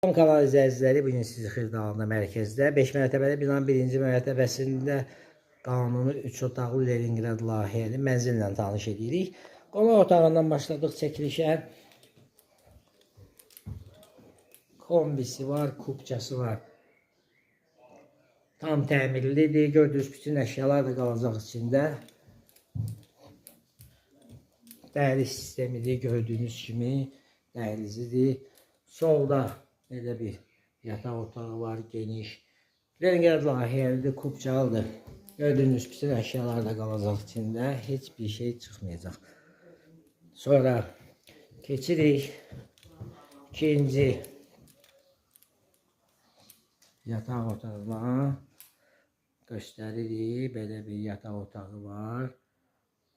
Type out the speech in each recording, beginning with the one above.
Salam kanal izləyiciləri, bugün sizi Xırdalanda mərkəzdə 5 mərtəbəli binanın 1-ci mərtəbəsində qanuni 3 otaqlı Leningrad layihəli mənzillə tanış edirik. Qonaq otağından başladıq çəkilişə. Kombisi var, kubçası var. Tam təmirlidir. Gördüyünüz bütün əşyalar da qalacaq içində. Dəhliz sistemidir, gördüyünüz kimi dəhlizidir. Solda belə bir yataq otağı var, geniş. Leningrad layihəlidir, kubcalıdır. Gördüyünüz bütün əşyalar da qalacaq içində. Heç bir şey çıxmayacaq. Sonra keçirik ikinci yataq otağına. Göstəririk. Belə bir yataq otağı var.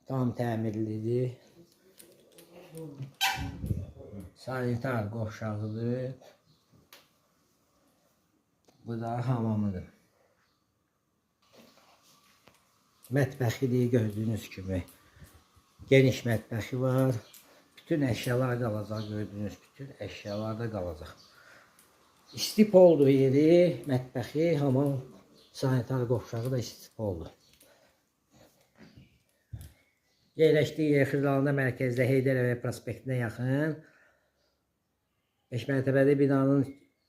Tam təmirlidir. Sanitar qovşağıdır. Bu da hamamıdır. Mətbəxidir, gördüyünüz kimi. Geniş mətbəxi var. Bütün əşyalar qalacaq, gördüyünüz bütün əşyalar da qalacaq. İstipoldur yeri, mətbəxi, hamam, sanitar qovşağı da istipoldur. Yerləşdiyi yer Xırdalanda mərkəzdə Heydər Əliyev prospektinə yaxın. 5 mərtəbəli binanın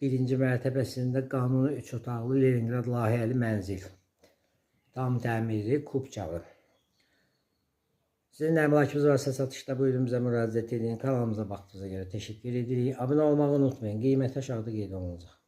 1-ci mərtəbəsində qanuni 3 otaqlı Leningrad layihəli mənzil. Tam təmirli, kubçalı. Sizin də əmlakınız varsa satışda buyurun bizə müraciət edin. Kanalımıza baxdığınıza görə təşəkkür edirik. Abunə olmağı unutmayın. Qiyməti aşağıda qeyd olunacaq.